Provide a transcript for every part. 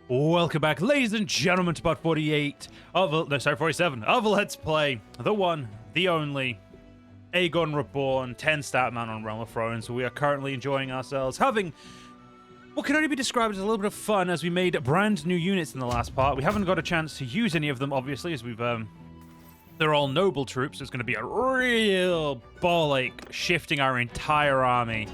Welcome back, ladies and gentlemen, to part 47 of Let's Play the one, the only, Aegon Reborn, 10 stat man on Realm of Thrones. We are currently enjoying ourselves, having what can only be described as a little bit of fun as we made brand new units in the last part. We haven't got a chance to use any of them, obviously, as we've, they're all noble troops. It's going to be a real ball ache shifting our entire army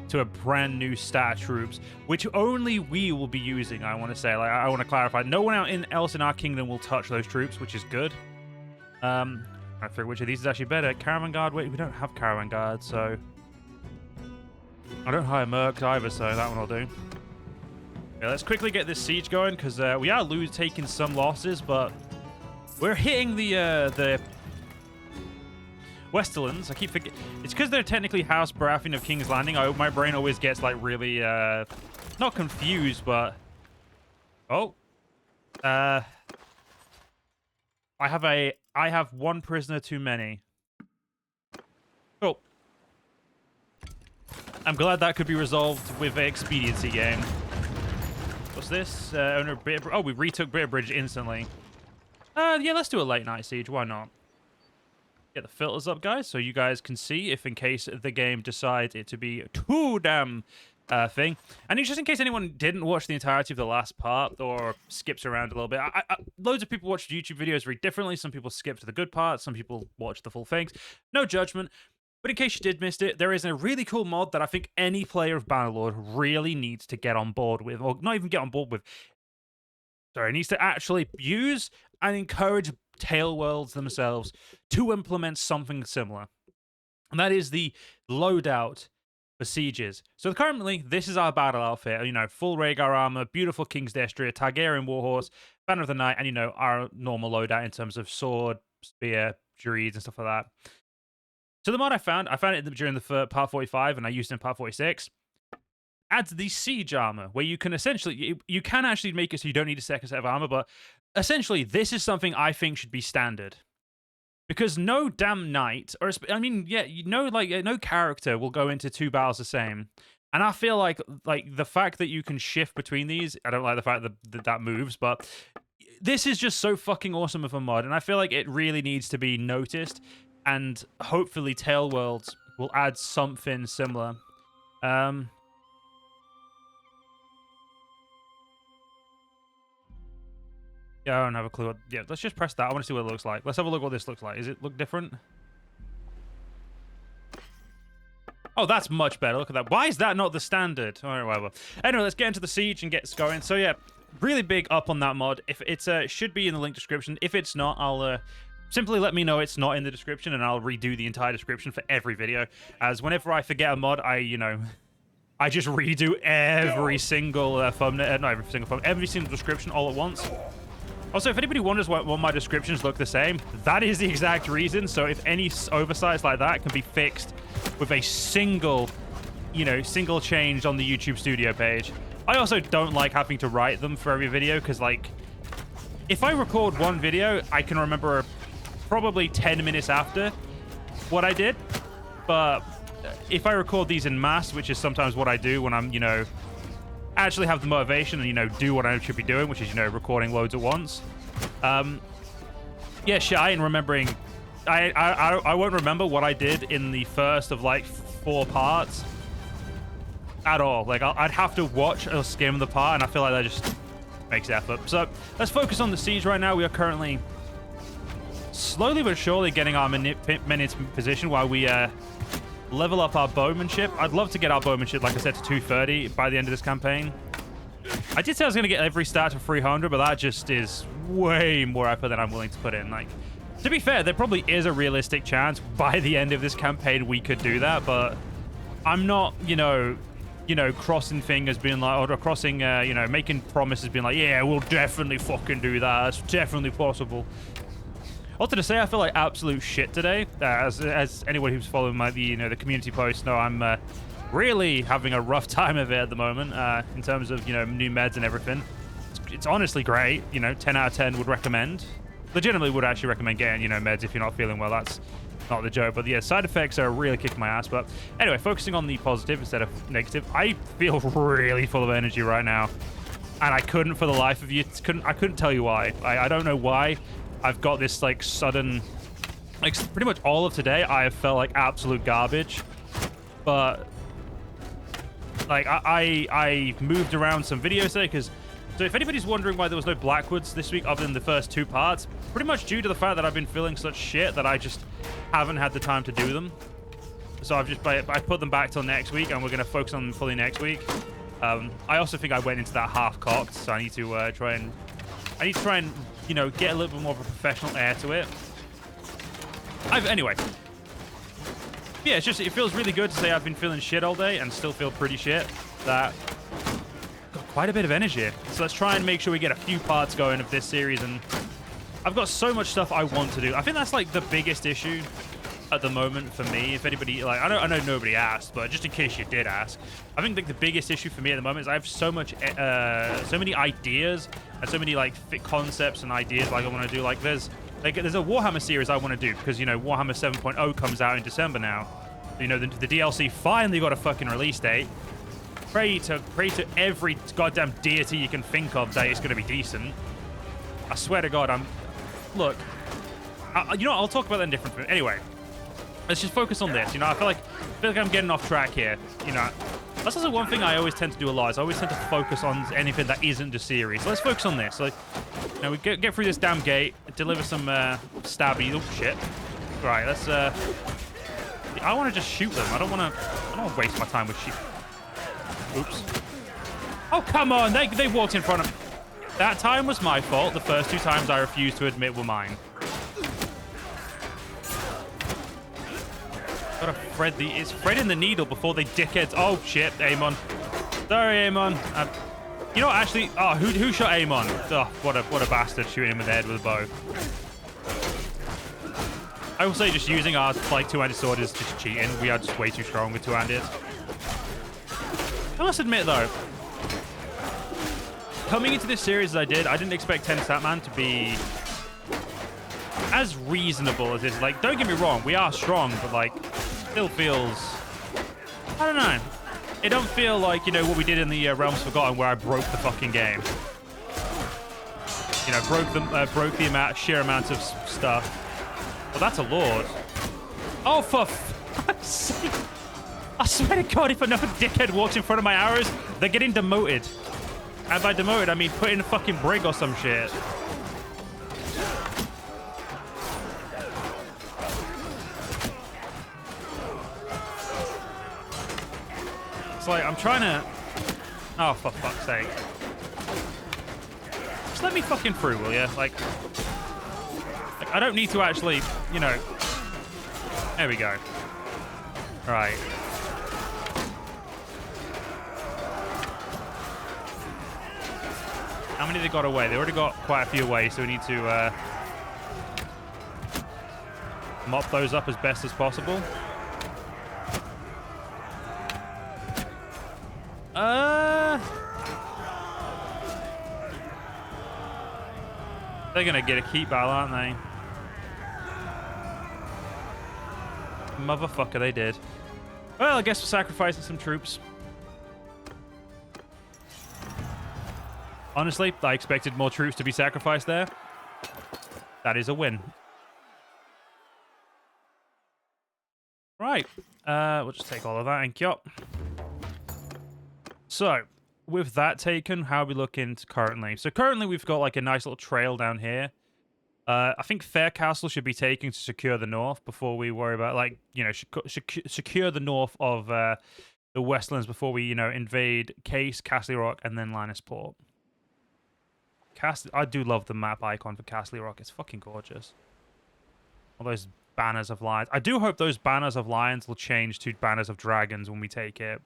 to a brand new stat troops, which only we will be using. I want to say, like, I want to clarify, no one else in our kingdom will touch those troops, which is good. I figure which of these is actually better. Caravan guard. Wait, we don't have caravan guard, so I don't hire mercs either, so that one will do. Okay, let's quickly get this siege going because we are taking some losses, but we're hitting the Westerlands. I keep forgetting. It's because they're technically House Baratheon of King's Landing. My brain always gets like really not confused, but I have one prisoner too many. Cool. I'm glad that could be resolved with an expediency game. What's this? Owner oh, we retook Bitterbridge instantly. Yeah, let's do a late night siege. Why not? Get the filters up, guys, so you guys can see if in case the game decides it to be too damn thing. And just in case anyone didn't watch the entirety of the last part or skips around a little bit, loads of people watch YouTube videos very differently. Some people skip to the good parts, some people watch the full things. No judgment. But in case you did miss it, there is a really cool mod that I think any player of Bannerlord really needs to get on board with, or not even get on board with. Sorry, needs to actually use and encourage Tail Worlds themselves to implement something similar. And that is the loadout for sieges. So currently, this is our battle outfit. You know, full Rhaegar armor, beautiful King's Destrier, Targaryen Warhorse, Banner of the Night, and, you know, our normal loadout in terms of sword, spear, druids, and stuff like that. So the mod I found it during the part 45, and I used it in part 46. Adds the siege armor, where you can essentially, you can actually make it so you don't need a second set of armor, but essentially this is something I think should be standard. Because no damn knight, or I mean, yeah, no character will go into two battles the same. And I feel like the fact that you can shift between these, I don't like the fact that moves, but this is just so fucking awesome of a mod, and I feel like it really needs to be noticed, and hopefully Tail Worlds will add something similar. Yeah, I don't have a clue. Yeah, let's just press that. I want to see what it looks like. Let's have a look what this looks like. Does it look different? Oh, that's much better. Look at that. Why is that not the standard? All right, whatever. Anyway, let's get into the siege and get going. So yeah, really big up on that mod. If it's should be in the link description. If it's not, I'll simply let me know it's not in the description, and I'll redo the entire description for every video. As whenever I forget a mod, I just redo every single thumbnail, not every single thumbnail, every single description all at once. Also, if anybody wonders why my descriptions look the same, that is the exact reason. So if any oversights like that can be fixed with a single change on the YouTube Studio page. I also don't like having to write them for every video because, like, if I record one video, I can remember probably 10 minutes after what I did. But if I record these en masse, which is sometimes what I do when I'm, actually have the motivation and, do what I should be doing, which is, recording loads at once. Yeah, shit, I ain't remembering. I won't remember what I did in the first of, like, 4 parts at all. Like, I'd have to watch or skim the part, and I feel like that just makes effort. So, let's focus on the siege right now. We are currently slowly but surely getting our men in position while we, level up our bowmanship. I'd love to get our bowmanship, like I said, to 230 by the end of this campaign. I did say I was going to get every stat to 300, but that just is way more effort than I'm willing to put in. Like, to be fair, there probably is a realistic chance by the end of this campaign we could do that, but I'm not, crossing fingers being like, or crossing, making promises being like, yeah, we'll definitely fucking do that. It's definitely possible. Also to say, I feel like absolute shit today. As anyone who's following the community posts know, I'm really having a rough time of it at the moment in terms of new meds and everything. It's honestly great. 10 out of 10 would recommend. Legitimately would actually recommend getting meds if you're not feeling well. That's not the joke. But yeah, side effects are really kicking my ass. But anyway, focusing on the positive instead of negative. I feel really full of energy right now. and I couldn't for the life of you. I couldn't tell you why. I don't know why. I've got this like sudden, like pretty much all of today, I have felt like absolute garbage. But like I moved around some videos today because. So if anybody's wondering why there was no Blackwoods this week other than the first 2 parts, pretty much due to the fact that I've been feeling such shit that I just haven't had the time to do them. So I put them back till next week, and we're going to focus on them fully next week. I also think I went into that half-cocked, so I need to try and, you know, get a little bit more of a professional air to it. Anyway. Yeah, it's just, it feels really good to say I've been feeling shit all day and still feel pretty shit. That quite a bit of energy. So let's try and make sure we get a few parts going of this series, and I've got so much stuff I want to do. I think that's like the biggest issue at the moment for me. If anybody, like, I know nobody asked, but just in case you did ask, I think like the biggest issue for me at the moment is I have so many ideas and so many like thick concepts and ideas like I want to do. Like there's a Warhammer series I want to do because, you know, Warhammer 7.0 comes out in December now. You know, the DLC finally got a fucking release date. Pray to every goddamn deity you can think of that it's going to be decent. I swear to God, look, you know what, I'll talk about that in different. Anyway, let's just focus on this. You know, I feel like I'm getting off track here. You know, that's also one thing I always tend to do a lot. Is I always tend to focus on anything that isn't the series. So let's focus on this. Like, you know, we get through this damn gate, deliver some stabbies. Oh shit! Right, let's. I want to just shoot them. I don't want to waste my time with sheep. Oops. Oh, come on. They walked in front of me. That time was my fault. The first 2 times I refused to admit were mine. Gotta it's threading the needle before they dickheads. Oh, shit, Aemon. Sorry, Aemon. You know what, actually? Oh, who shot Aemon? Oh, what a bastard shooting him in the head with a bow. I will say just using our, like, 2-handed sword is just cheating. We are just way too strong with 2-handed. I must admit, though, coming into this series as I didn't expect 10 Statman to be as reasonable as it is. Like, don't get me wrong, we are strong, but, like, still feels... I don't know. It don't feel like, you know, what we did in the Realms Forgotten, where I broke the fucking game. You know, broke the sheer amount of stuff. Well, that's a lord. Oh, for fuck's sake. I swear to God, if another dickhead walks in front of my arrows, they're getting demoted. And by demoted, I mean put in a fucking brig or some shit. It's like, I'm trying to... Oh, for fuck's sake. Just let me fucking through, will you? Like, I don't need to actually, you know... There we go. Right. How many they got away? They already got quite a few away, so we need to mop those up as best as possible. They're gonna get a keep battle, aren't they? Motherfucker, they did. Well, I guess we're sacrificing some troops. Honestly, I expected more troops to be sacrificed there. That is a win. Right. We'll just take all of that. Thank you. So, with that taken, how are we looking currently? So currently we've got like a nice little trail down here. I think Faircastle should be taken to secure the north before we worry about, like, you know, secure the north of the Westlands before we, you know, invade Case, Castle Rock, and then Lannisport. I do love the map icon for Castle Rock. It's fucking gorgeous. All those banners of lions. I do hope those banners of lions will change to banners of dragons when we take it.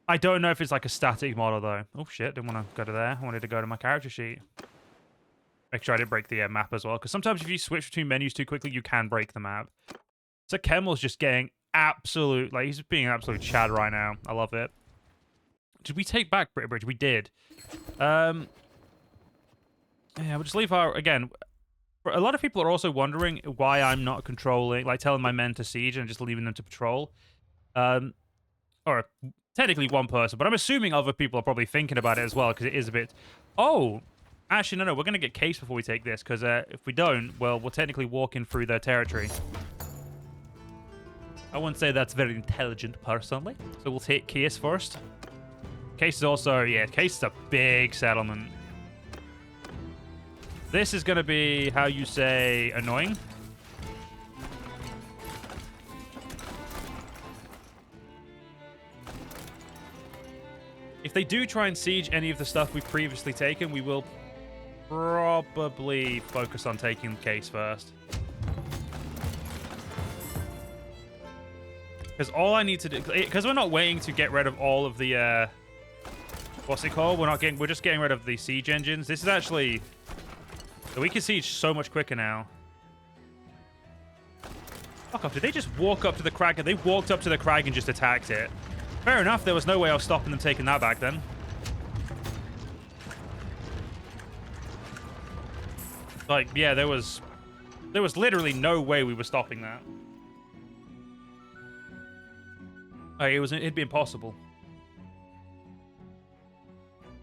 I don't know if it's like a static model, though. Oh, shit. Didn't want to go to there. I wanted to go to my character sheet. Make sure I didn't break the map as well, because sometimes if you switch between menus too quickly, you can break the map. So Kemel's just getting absolute... Like, he's being an absolute Chad right now. I love it. Did we take back Bridge? We did. Yeah, we'll just leave our... Again, a lot of people are also wondering why I'm not controlling... Like, telling my men to siege and just leaving them to patrol. Or technically one person, but I'm assuming other people are probably thinking about it as well, because it is a bit... Oh! Actually, no, we're going to get case before we take this, because if we don't, well, we're technically walking through their territory. I wouldn't say that's very intelligent, personally. So we'll take Case first. Case is also... Yeah, Case is a big settlement. This is going to be, how you say, annoying. If they do try and siege any of the stuff we've previously taken, we will probably focus on taking the Case first. Because all I need to do... Because we're not waiting to get rid of all of the... what's it called? We're just getting rid of the siege engines. This is actually... We can siege so much quicker now. Fuck off. Did they just walk up to the Crag? They walked up to the Crag and just attacked it. Fair enough. There was no way I was stopping them taking that back then. Like, yeah, there was literally no way we were stopping that. Like, it'd be impossible.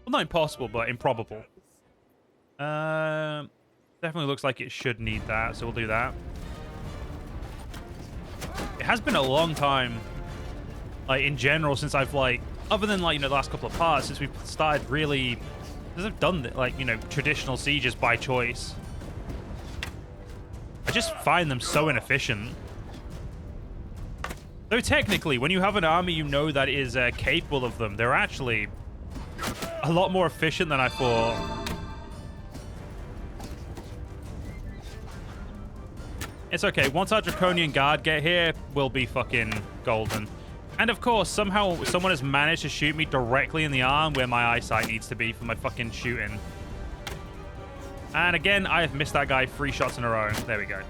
Well, not impossible, but improbable. Definitely looks like it should need that, so we'll do that. It has been a long time, like, in general, since I've, like, other than, like, you know, the last couple of parts, since we've started really, since I've done, like, you know, traditional sieges by choice. I just find them so inefficient. Though technically, when you have an army you know that is capable of them, they're actually a lot more efficient than I thought. It's okay. Once our Draconian Guard get here, we'll be fucking golden. And of course, somehow someone has managed to shoot me directly in the arm where my eyesight needs to be for my fucking shooting. And again, I have missed that guy 3 shots in a row. There we go.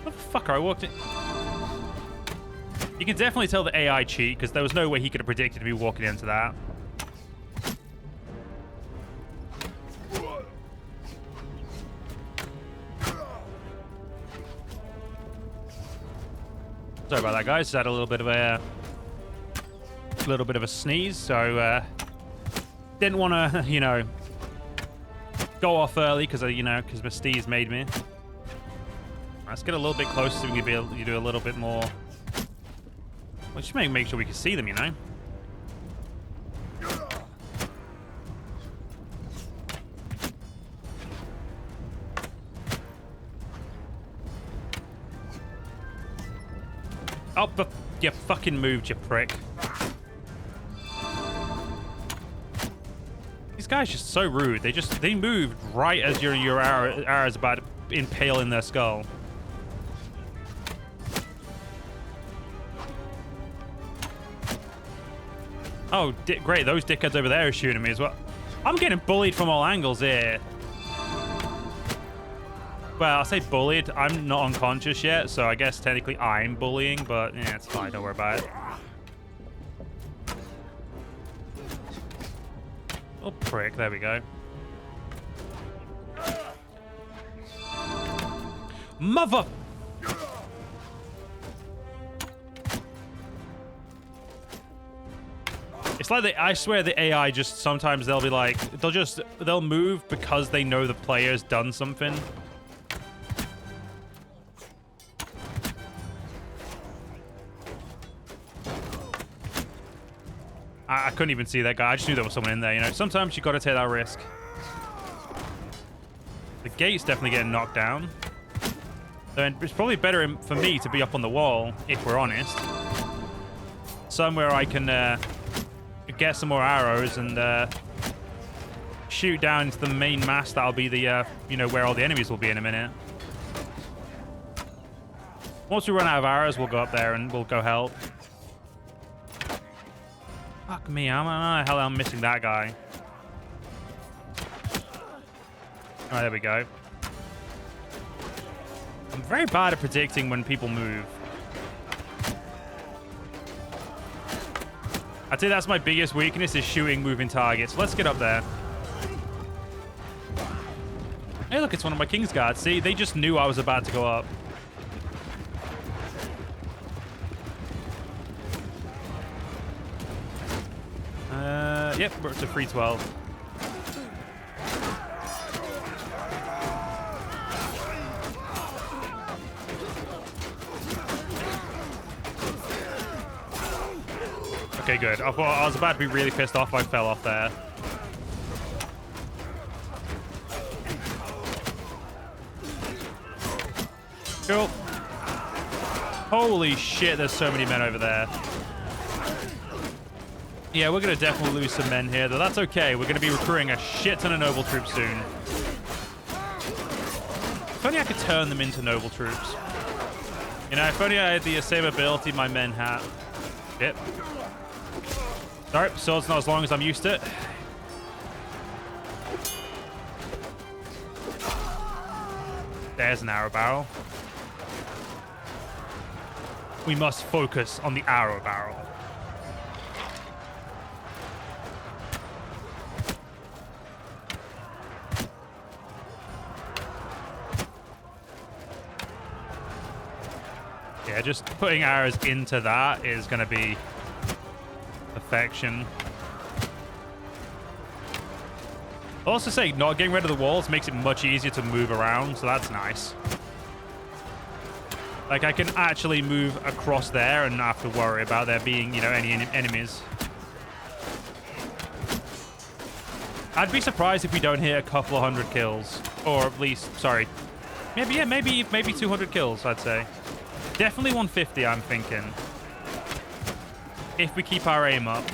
What the fuck? I walked in... You can definitely tell the AI cheat, because there was no way he could have predicted me walking into that. Sorry about that, guys. Just had a little bit of a sneeze, so didn't want to, you know, go off early because because my sneeze made me. Let's get a little bit closer so we can be able to do a little bit more. Well, just make sure we can see them, you know. Oh, but you fucking moved, you prick. These guys are just so rude. They moved right as your arrow is about to impale in their skull. Oh, great. Those dickheads over there are shooting me as well. I'm getting bullied from all angles here. Well, I'll say bullied. I'm not unconscious yet, so I guess technically I'm bullying, but yeah, it's fine. Don't worry about it. Oh, prick. There we go. Mother... It's like I swear the AI just sometimes they'll be like, they'll move because they know the player's done something. I couldn't even see that guy. I just knew there was someone in there, you know. Sometimes you got to take that risk. The gate's definitely getting knocked down. Then it's probably better for me to be up on the wall, if we're honest. Somewhere I can get some more arrows and shoot down into the main mast. That'll be the, you know, where all the enemies will be in a minute. Once we run out of arrows, we'll go up there and we'll go help. Fuck me, I don't know how the hell I'm missing that guy. Alright, there we go. I'm very bad at predicting when people move. I'd say that's my biggest weakness, is shooting moving targets. Let's get up there. Hey, look, it's one of my King's Guards. See, they just knew I was about to go up. Yep, we're up to 312. Okay, good. I thought I was about to be really pissed off if I fell off there. Cool. Holy shit, there's so many men over there. Yeah, we're going to definitely lose some men here, though that's okay. We're going to be recruiting a shit ton of noble troops soon. If only I could turn them into noble troops. You know, if only I had the same ability my men have. Shit. Sorry, sword's not as long as I'm used to it. There's an arrow barrel. We must focus on the arrow barrel. Yeah, just putting arrows into that is going to be perfection. I'll also say not getting rid of the walls makes it much easier to move around, so that's nice. Like, I can actually move across there and not have to worry about there being, you know, any enemies. I'd be surprised if we don't hit a couple of 100 kills. Or at least, sorry. Maybe, yeah, maybe 200 kills, I'd say. Definitely 150, I'm thinking. If we keep our aim up.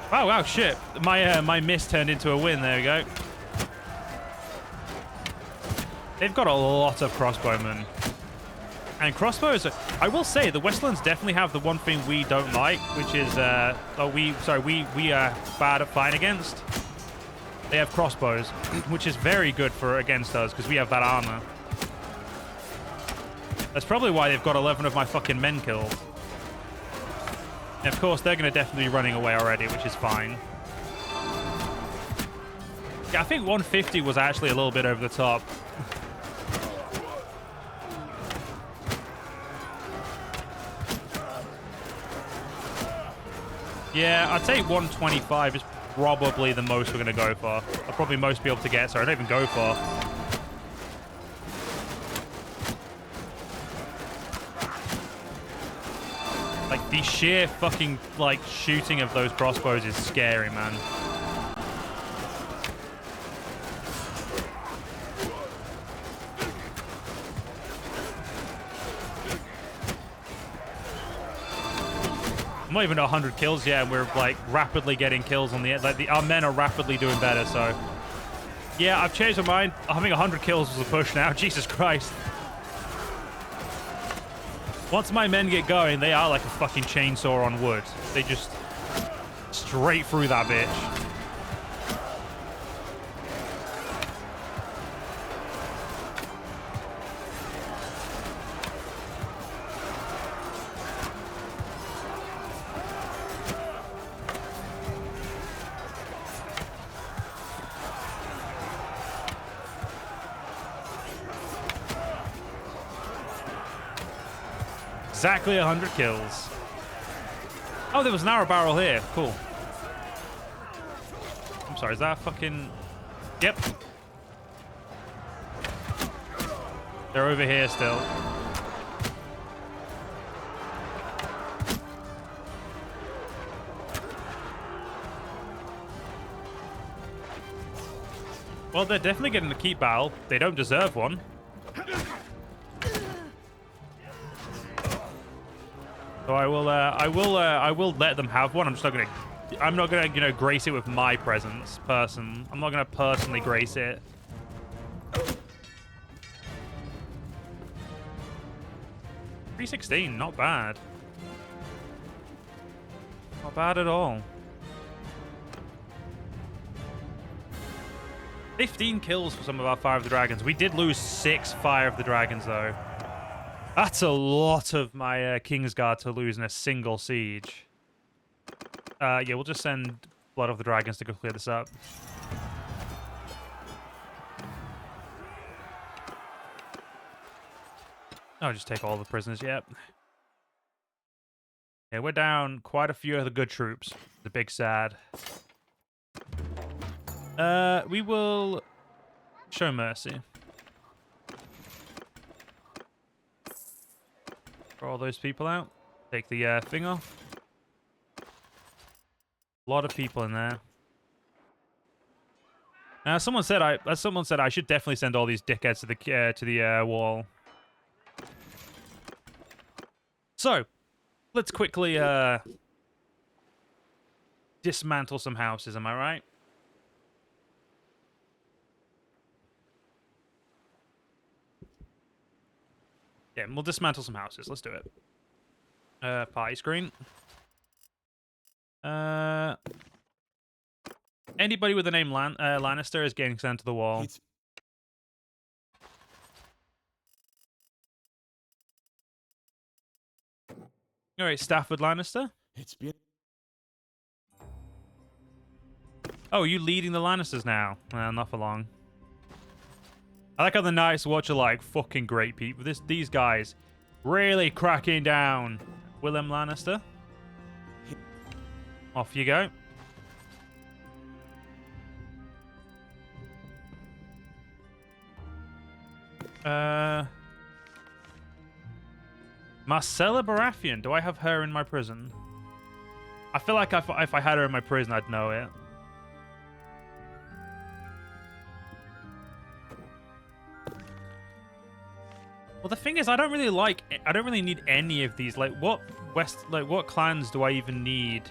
Oh, wow, shit. My miss turned into a win. There we go. They've got a lot of crossbowmen. And crossbows, I will say, the Westlands definitely have the one thing we don't like, which is, we are bad at fighting against. They have crossbows, which is very good for against us, because we have that armor. That's probably why they've got 11 of my fucking men killed. And of course, they're going to definitely be running away already, which is fine. Yeah, I think 150 was actually a little bit over the top. Yeah, I'd say 125 is probably the most we're going to go for. I'll probably most be able to get, so I don't even go for. Like, the sheer fucking, like, shooting of those crossbows is scary, man. I'm not even at 100 kills yet, and we're, like, rapidly getting kills on the... Like, our men are rapidly doing better, so... Yeah, I've changed my mind. Having 100 kills was a push now. Jesus Christ. Once my men get going, they are like a fucking chainsaw on wood. They just... straight through that bitch. Exactly 100 kills. Oh, there was an arrow barrel here. Cool. I'm sorry, is that a fucking... Yep. They're over here still. Well, they're definitely getting a keep barrel. They don't deserve one. So I will let them have one. I'm not gonna, you know, grace it with my presence. I'm not gonna personally grace it. 316, not bad. Not bad at all. 15 kills for some of our Fire of the Dragons. We did lose 6 Fire of the Dragons, though. That's a lot of my Kingsguard to lose in a single siege. Yeah, we'll just send Blood of the Dragons to go clear this up. I'll just take all the prisoners, yep. Yeah, we're down quite a few of the good troops. The big sad. We will show mercy. Throw all those people out. Take the thing off. A lot of people in there. Someone said I should definitely send all these dickheads to the wall. So, let's quickly dismantle some houses. Am I right? Yeah, we'll dismantle some houses. Let's do it. Party screen. Anybody with the name Lannister is getting sent to the wall. All right, Stafford Lannister. It's been. Oh, you leading the Lannisters now? Not for long. I like how the Night's Watch are like fucking great people. These guys really cracking down. Willem Lannister. Off you go. Marcella Baratheon. Do I have her in my prison? I feel like if I had her in my prison, I'd know it. Well, the thing is, I don't really need any of these. Like, what clans do I even need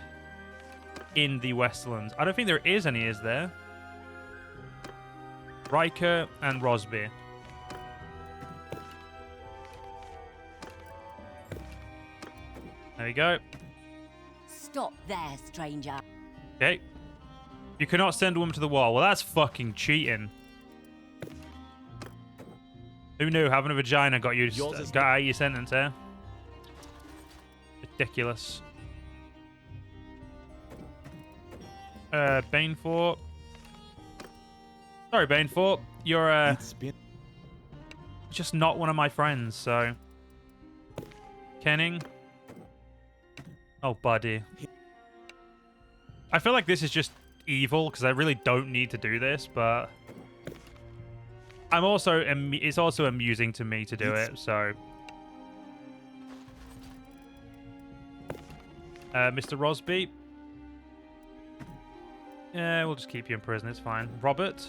in the Westlands? I don't think there is any, is there? Riker and Rosby. There we go. Stop there, stranger. Okay. You cannot send a woman to the wall. Well, that's fucking cheating. Who knew having a vagina got you out your sentence, eh? Ridiculous. Banefort. Sorry, Banefort. You're just not one of my friends, so. Kenning. Oh, buddy. I feel like this is just evil because I really don't need to do this, but it's also amusing to me to do it, so. Mr. Rosby. Yeah, we'll just keep you in prison, it's fine. Robert.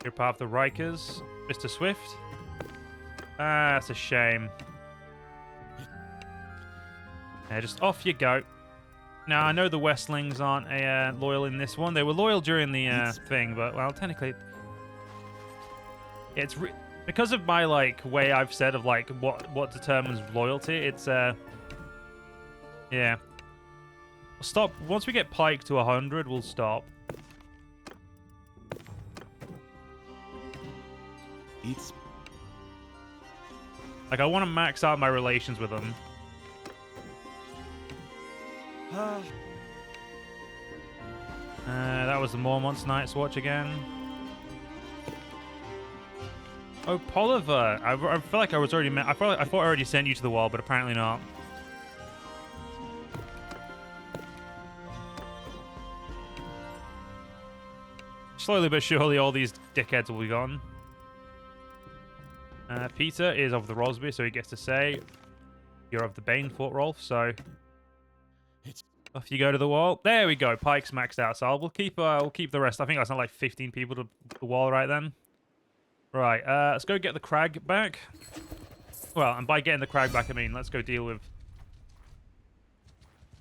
You're part of the Rikers. Mr. Swift. That's a shame. Yeah, just off you go. Now, I know the Westlings aren't loyal in this one. They were loyal during the thing, but, well, technically, it's because of my, like, way I've said of, like, what determines loyalty, it's, yeah. We'll stop. Once we get Pike to 100, we'll stop. Like, I want to max out my relations with them. That was the Mormont's Night's Watch again. Oh, Poliver. I feel like I was already. I thought I already sent you to the wall, but apparently not. Slowly but surely, all these dickheads will be gone. Peter is of the Rosby, so he gets to say, "You're of the Banefort, Rolf." So. Off you go to the wall. There we go. Pike's maxed out, so we'll keep the rest. I think that's not like 15 people to the wall right then. Right, let's go get the Crag back. Well, and by getting the Crag back, I mean let's go deal with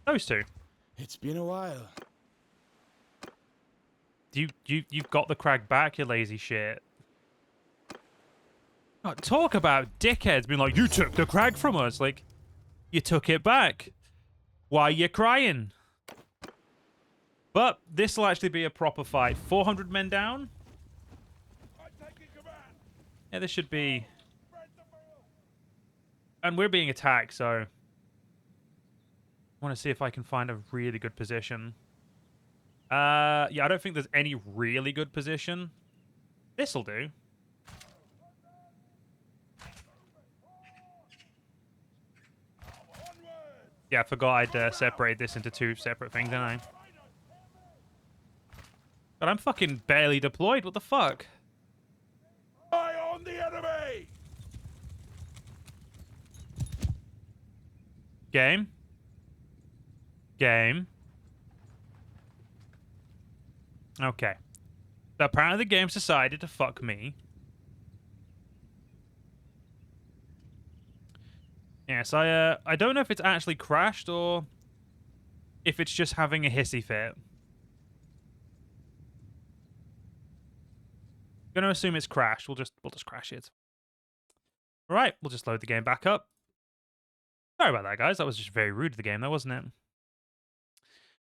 those two. It's been a while. You've got the Crag back, you lazy shit. Oh, talk about dickheads being like, you took the Crag from us. Like, you took it back. Why are you crying? But this will actually be a proper fight. 400 men down? Yeah, this should be. And we're being attacked, so. I want to see if I can find a really good position. Yeah, I don't think there's any really good position. This'll do. Yeah, I forgot I'd separate this into two separate things, didn't I? But I'm fucking barely deployed. What the fuck? Eye on the enemy! Game. Game. Okay. So apparently the game's decided to fuck me. Yes, I don't know if it's actually crashed or if it's just having a hissy fit. Gonna assume it's crashed. We'll just crash it. Alright, we'll just load the game back up. Sorry about that, guys. That was just very rude of the game, though, wasn't it?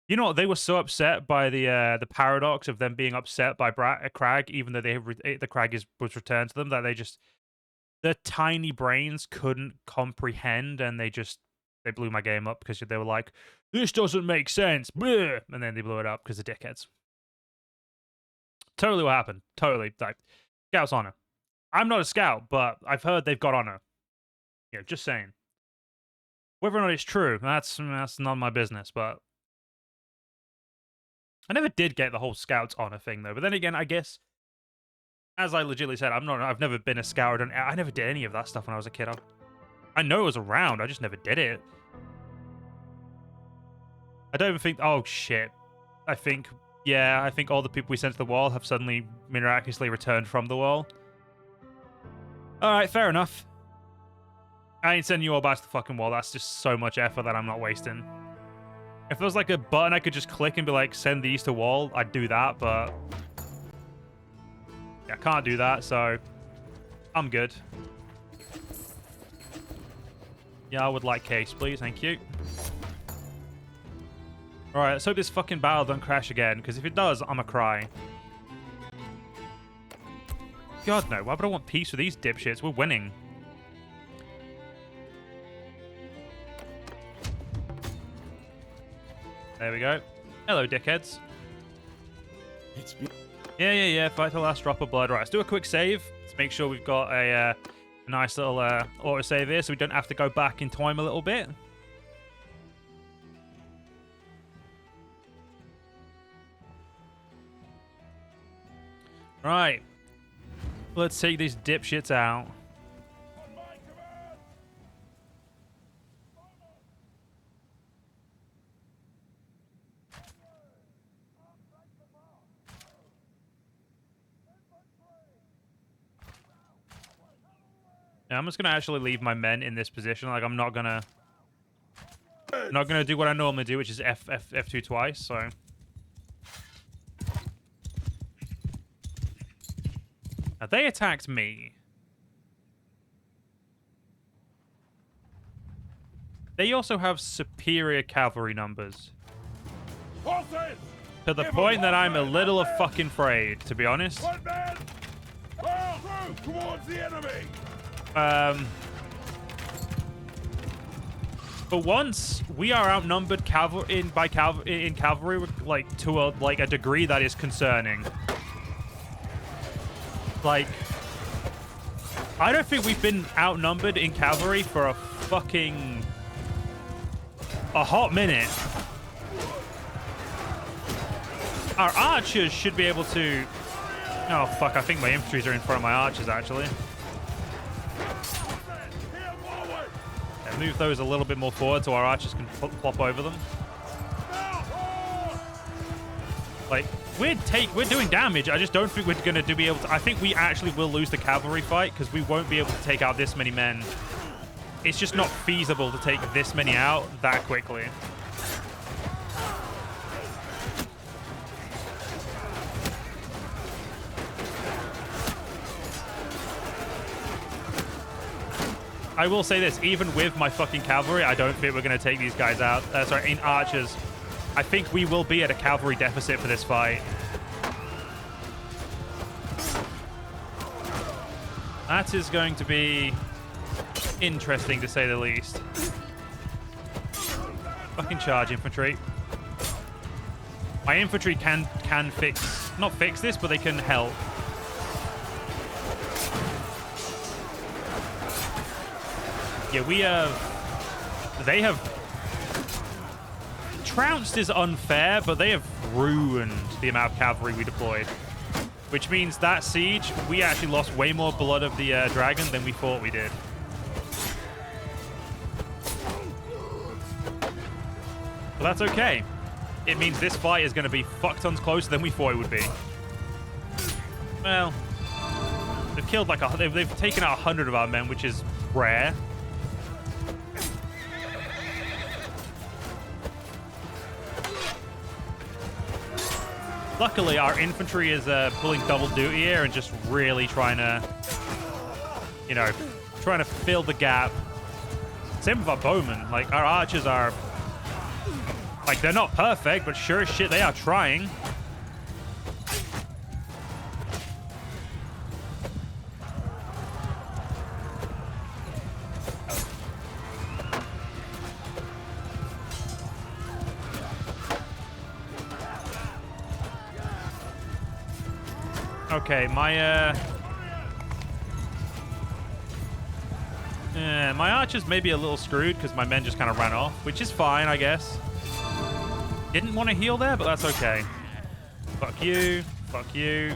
You know what? They were so upset by the paradox of them being upset by Crag, even though the Crag was returned to them, that their tiny brains couldn't comprehend, and they blew my game up because they were like, "This doesn't make sense," bleh! And then they blew it up because of dickheads. Totally what happened. Totally. Like, Scout's honor. I'm not a scout, but I've heard they've got honor. Yeah, just saying. Whether or not it's true, that's none of my business, but I never did get the whole Scout's honor thing, though. But then again, I guess, as I legitimately said, I've never been a scout. I never did any of that stuff when I was a kid. I know it was around. I just never did it. I don't even think... Oh, shit. I think all the people we sent to the wall have suddenly miraculously returned from the wall. Alright, fair enough. I ain't sending you all back to the fucking wall. That's just so much effort that I'm not wasting. If there was like a button I could just click and be like, send these to wall, I'd do that, but... yeah, I can't do that, so... I'm good. Yeah, I would like case, please. Thank you. Alright, let's hope this fucking battle don't crash again, because if it does, I'ma cry. God, no. Why would I want peace with these dipshits? We're winning. There we go. Hello, dickheads. Yeah. Fight the last drop of blood. Right, let's do a quick save. Let's make sure we've got a nice little autosave here so we don't have to go back in time a little bit. Right. Let's take these dipshits out. Yeah, I'm just gonna actually leave my men in this position. Like, I'm not gonna do what I normally do, which is F2 twice. So. Now, they attacked me. They also have superior cavalry numbers. To the point that I'm a little fucking afraid, to be honest. Towards the enemy. For once, we are outnumbered in cavalry, like to a degree that is concerning. Like, I don't think we've been outnumbered in cavalry for a hot minute. Our archers should be able to... Oh, fuck, I think my infantries are in front of my archers, actually. Yeah, move those a little bit more forward so our archers can plop over them. Like, we're doing damage. I just don't think we're going to be able to... I think we actually will lose the cavalry fight because we won't be able to take out this many men. It's just not feasible to take this many out that quickly. I will say this, even with my fucking cavalry, I don't think we're going to take these guys out. Sorry, in archers. I think we will be at a cavalry deficit for this fight. That is going to be interesting, to say the least. Fucking charge, infantry. My infantry can fix... Not fix this, but they can help. Yeah, we have... They have trounced is unfair, but they have ruined the amount of cavalry we deployed. Which means that siege, we actually lost way more blood of the dragon than we thought we did. But that's okay. It means this fight is going to be fuck tons closer than we thought it would be. Well, they've killed like they've taken out 100 of our men, which is rare. Luckily, our infantry is pulling double duty here and just really trying to, you know, trying to fill the gap. Same with our bowmen. Like, our archers are, like, they're not perfect, but sure as shit, they are trying. Okay, my archers may be a little screwed because my men just kind of ran off, which is fine, I guess. Didn't want to heal there, but that's okay. Fuck you. Fuck you.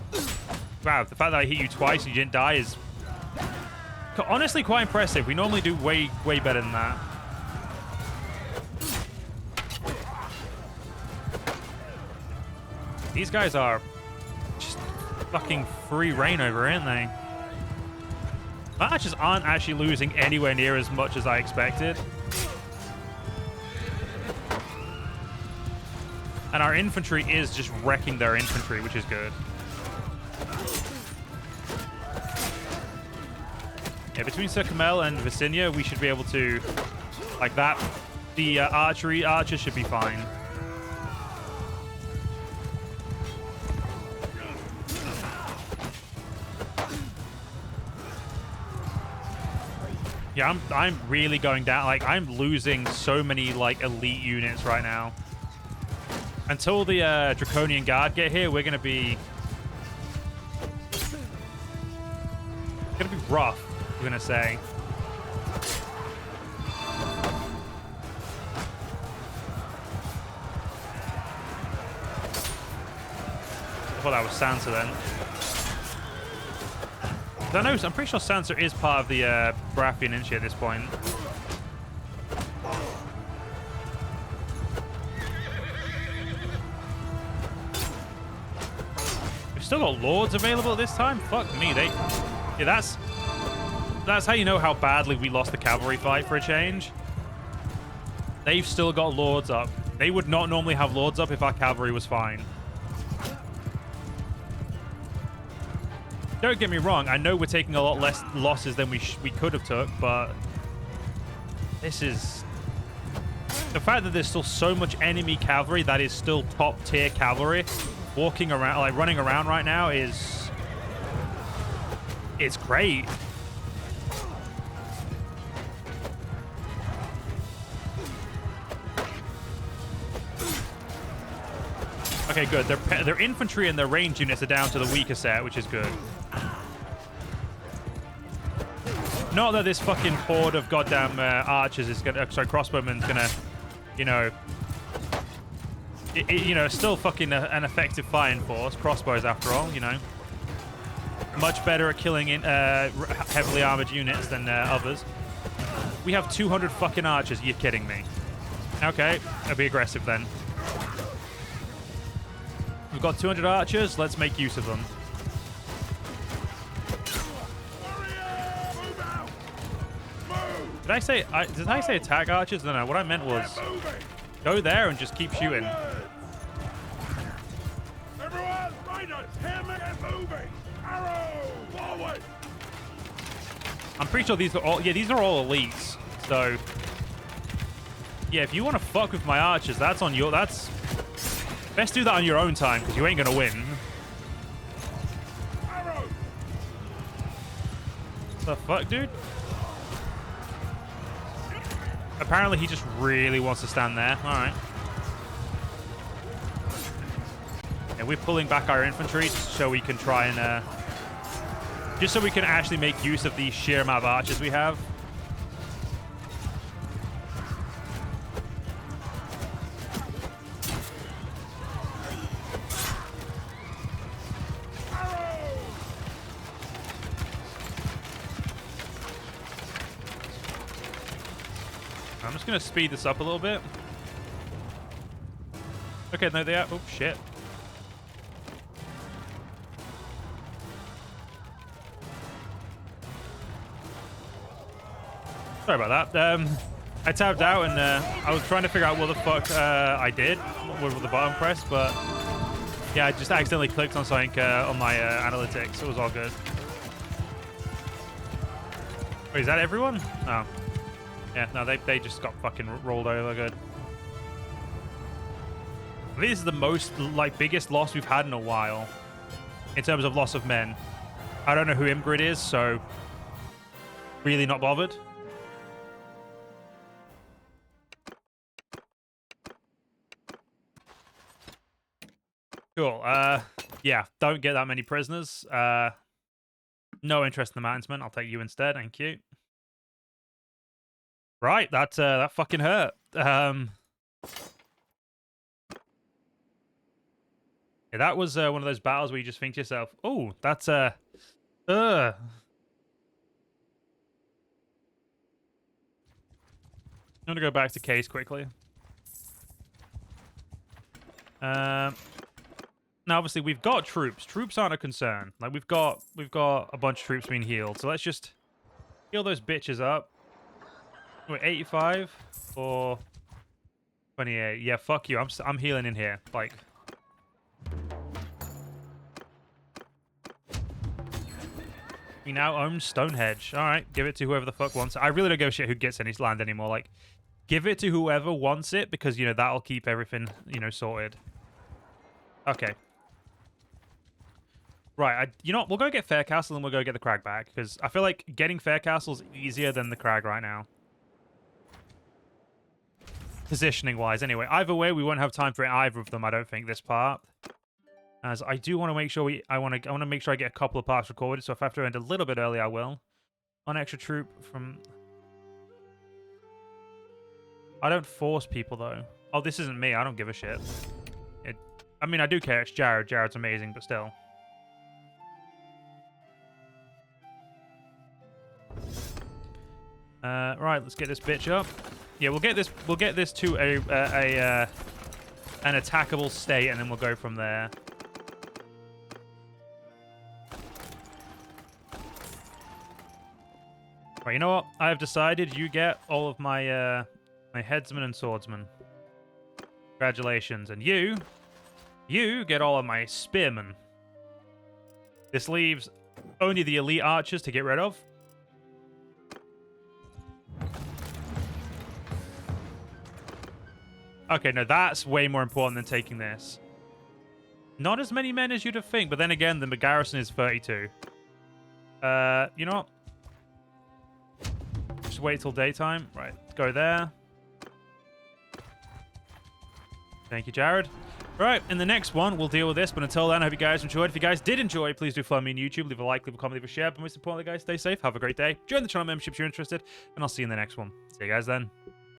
Wow, the fact that I hit you twice and you didn't die is honestly quite impressive. We normally do way better than that. These guys are just fucking free reign over, aren't they? My archers aren't actually losing anywhere near as much as I expected. And our infantry is just wrecking their infantry, which is good. Yeah, between Sir Kamel and Visinia, we should be able to, like that, the archers should be fine. Yeah, I'm really going down. Like, I'm losing so many, like, elite units right now. Until the Draconian Guard get here, we're gonna be rough, we're gonna say. I thought that was Sansa then. I know, I'm pretty sure Sansa is part of the Baratheon, isn't she, at this point? We've still got lords available at this time? Fuck me, yeah, that's how you know how badly we lost the cavalry fight for a change. They've still got lords up. They would not normally have lords up if our cavalry was fine. Don't get me wrong, I know we're taking a lot less losses than we could have took, but this is... The fact that there's still so much enemy cavalry that is still top tier cavalry walking around, like running around right now is... It's great. Okay, good. Their infantry and their range units are down to the weaker set, which is good. Not that this fucking horde of goddamn archers is gonna, sorry, crossbowmen's gonna, you know, you know, still fucking an effective fighting force. Crossbows, after all, you know, much better at killing in heavily armored units than others. We have 200 fucking archers. You're kidding me? Okay, I'll be aggressive then. We've got 200 archers. Let's make use of them. Did I say attack archers? No, what I meant was go there and just keep shooting. Everyone, riders, him and moving. Arrow, forward. I'm pretty sure these are all, yeah, these are all elites. So, yeah, if you want to fuck with my archers, that's on your, that's, best do that on your own time, because you ain't going to win. Arrow. The fuck, dude? Apparently, he just really wants to stand there. All right. Yeah, we're pulling back our infantry so we can try and... just so we can actually make use of the sheer amount of archers we have. I'm just going to speed this up a little bit. Okay, no, they are. Oh, shit. Sorry about that. I tabbed out and I was trying to figure out what the fuck I did with the button press, but yeah, I just accidentally clicked on something on my analytics. It was all good. Wait, is that everyone? Oh. Yeah, no, they just got fucking rolled over good. I think this is the most, like, biggest loss we've had in a while in terms of loss of men. I don't know who Imgrid is, so really not bothered. Cool. Yeah, don't get that many prisoners. No interest in the Mountainsman. I'll take you instead. Thank you. Right, that fucking hurt. Yeah, that was one of those battles where you just think to yourself, "Oh, that's I'm gonna go back to case quickly. Now, obviously, we've got troops. Troops aren't a concern. Like we've got a bunch of troops being healed. So let's just heal those bitches up. Wait, 85 or 28? Yeah, fuck you. I'm healing in here. Like, we now own Stonehenge. All right, give it to whoever the fuck wants it. I really don't give a shit who gets any land anymore. Like, give it to whoever wants it because you know that'll keep everything sorted. Okay. Right, you know what? We'll go get Faircastle and we'll go get the Crag back because I feel like getting Faircastle is easier than the Crag right now. Positioning-wise, anyway. Either way, we won't have time for either of them. I don't think this part, as I do want to make sure I want to make sure I get a couple of parts recorded. So if I have to end a little bit early, I will. One extra troop from. I don't force people though. Oh, this isn't me. I don't give a shit. I mean, I do care. It's Jared. Jared's amazing, but still. Right, let's get this bitch up. Yeah, we'll get this to an attackable state, and then we'll go from there. Right, you know what? I have decided you get all of my my headsmen and swordsmen. Congratulations, and you get all of my spearmen. This leaves only the elite archers to get rid of. Okay, no, that's way more important than taking this. Not as many men as you'd have think, but then again, the garrison is 32. You know what? Just wait till daytime. Right, go there. Thank you, Jared. Right, in the next one, we'll deal with this, but until then, I hope you guys enjoyed. If you guys did enjoy, please do follow me on YouTube. Leave a like, leave a comment, leave a share, but most importantly, guys, stay safe, have a great day. Join the channel membership if you're interested, and I'll see you in the next one. See you guys then.